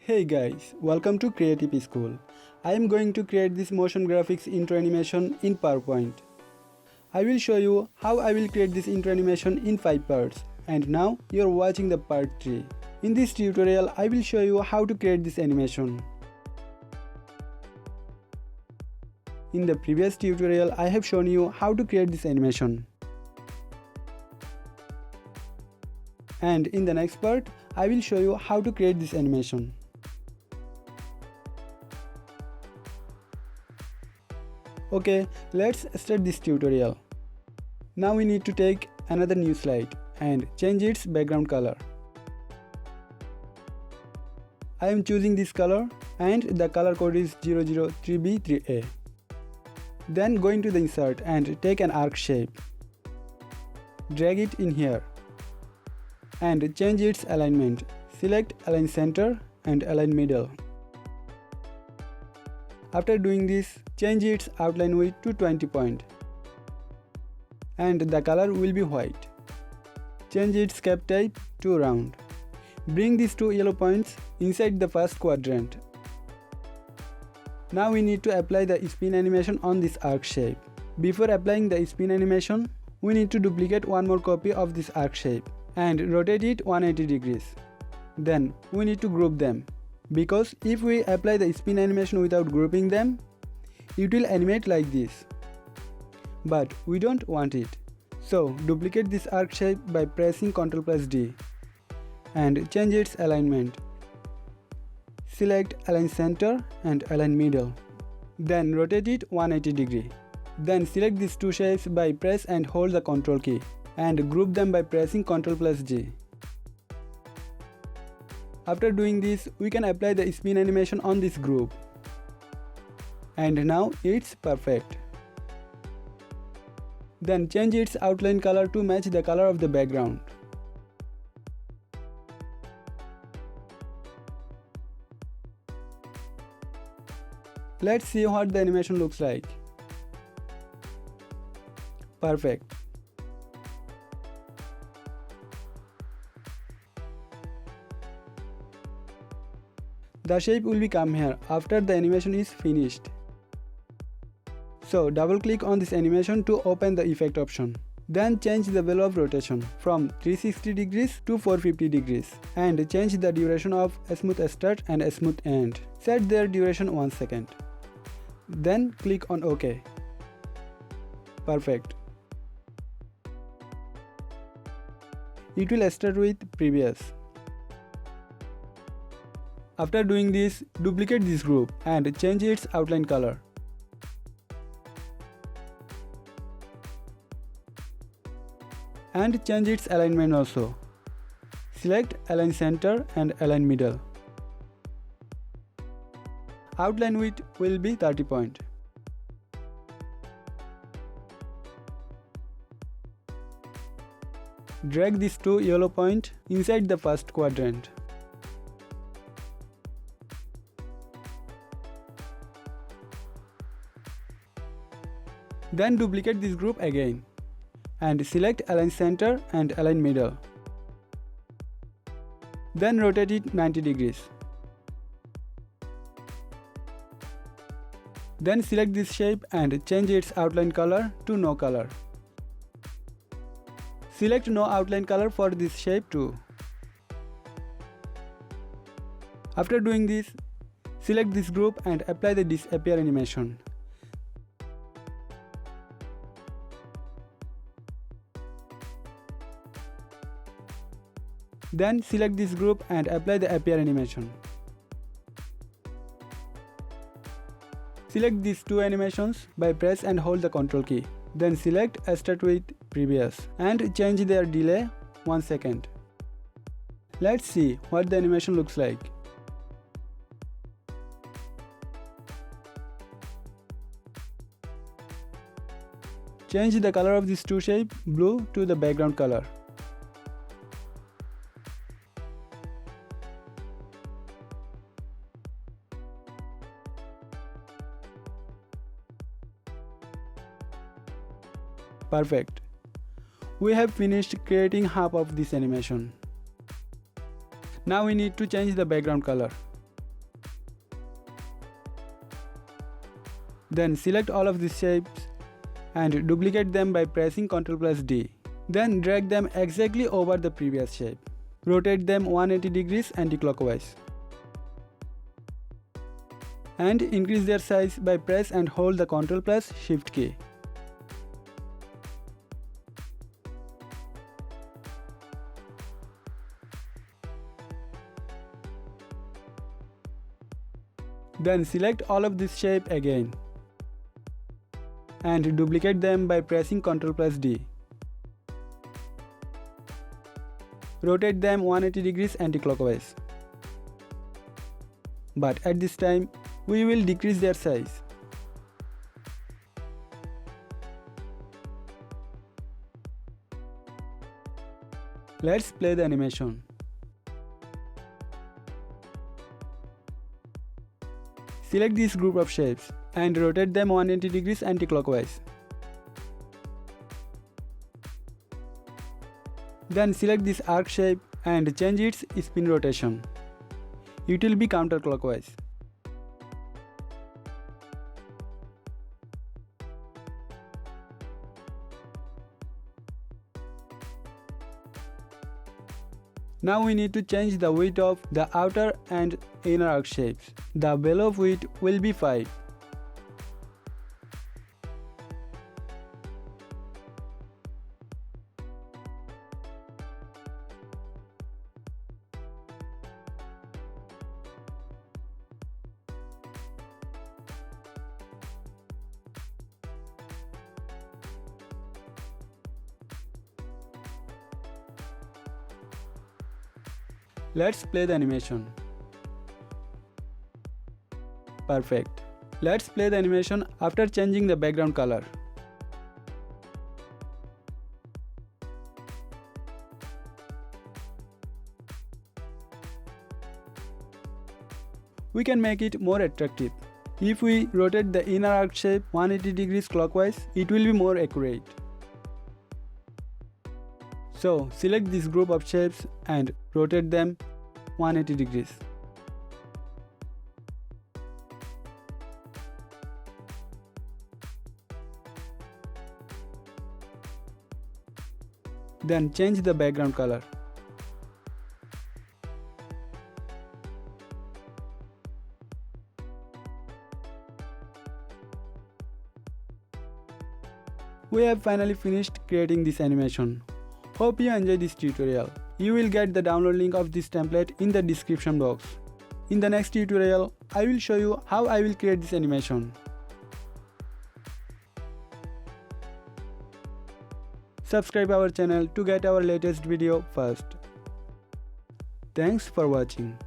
Hey guys, welcome to Creative School. I am going to create this motion graphics intro animation in PowerPoint. I will show you how I will create this intro animation in 5 parts. And now you are watching the part 3. In this tutorial, I will show you how to create this animation. In the previous tutorial, I have shown you how to create this animation. And in the next part, I will show you how to create this animation. Okay, let's start this tutorial. Now we need to take another new slide and change its background color. I am choosing this color and the color code is 003B3A. Then go into the insert and take an arc shape. Drag it in here and change its alignment. Select align center and align middle. After doing this, change its outline width to 20 point. And the color will be white. Change its cap type to round. Bring these two yellow points inside the first quadrant. Now we need to apply the spin animation on this arc shape. Before applying the spin animation, we need to duplicate one more copy of this arc shape and rotate it 180 degrees. Then we need to group them, because if we apply the spin animation without grouping them, it will animate like this. But we don't want it. So duplicate this arc shape by pressing Ctrl+D and change its alignment. Select align center and align middle. Then rotate it 180 degree. Then select these two shapes by press and hold the Ctrl key and group them by pressing Ctrl+G. After doing this, we can apply the spin animation on this group. And now it's perfect. Then change its outline color to match the color of the background. Let's see what the animation looks like. Perfect. The shape will become here after the animation is finished. So double click on this animation to open the effect option. Then change the value of rotation from 360 degrees to 450 degrees and change the duration of a smooth start and a smooth end. Set their duration 1 second. Then click on OK. Perfect. It will start with previous. After doing this, duplicate this group and change its outline color. And change its alignment also. Select align center and align middle. Outline width will be 30 point. Drag these two yellow points inside the first quadrant. Then duplicate this group again and select align center and align middle. Then rotate it 90 degrees. Then select this shape and change its outline color to no color. Select no outline color for this shape too. After doing this, select this group and apply the disappear animation. Then select this group and apply the appear animation. Select these two animations by press and hold the Ctrl key. Then select start with previous and change their delay 1 second. Let's see what the animation looks like. Change the color of these two shapes blue to the background color. Perfect. We have finished creating half of this animation. Now we need to change the background color. Then select all of these shapes and duplicate them by pressing Ctrl+ D. Then drag them exactly over the previous shape. Rotate them 180 degrees anti-clockwise. And increase their size by press and hold the Ctrl+ Shift key. Then select all of this shape again and duplicate them by pressing Ctrl+ D. Rotate them 180 degrees anti-clockwise. But at this time, we will decrease their size. Let's play the animation. Select this group of shapes and rotate them 180 degrees anti-clockwise. Then select this arc shape and change its spin rotation. It will be counterclockwise. Now we need to change the width of the outer and inner arc shapes. The value of width will be 5. Let's play the animation. Perfect. Let's play the animation after changing the background color. We can make it more attractive. If we rotate the inner arc shape 180 degrees clockwise, it will be more accurate. So select this group of shapes and rotate them 180 degrees. Then change the background color. We have finally finished creating this animation. Hope you enjoyed this tutorial. You will get the download link of this template in the description box. In the next tutorial, I will show you how I will create this animation. Subscribe our channel to get our latest video first. Thanks for watching.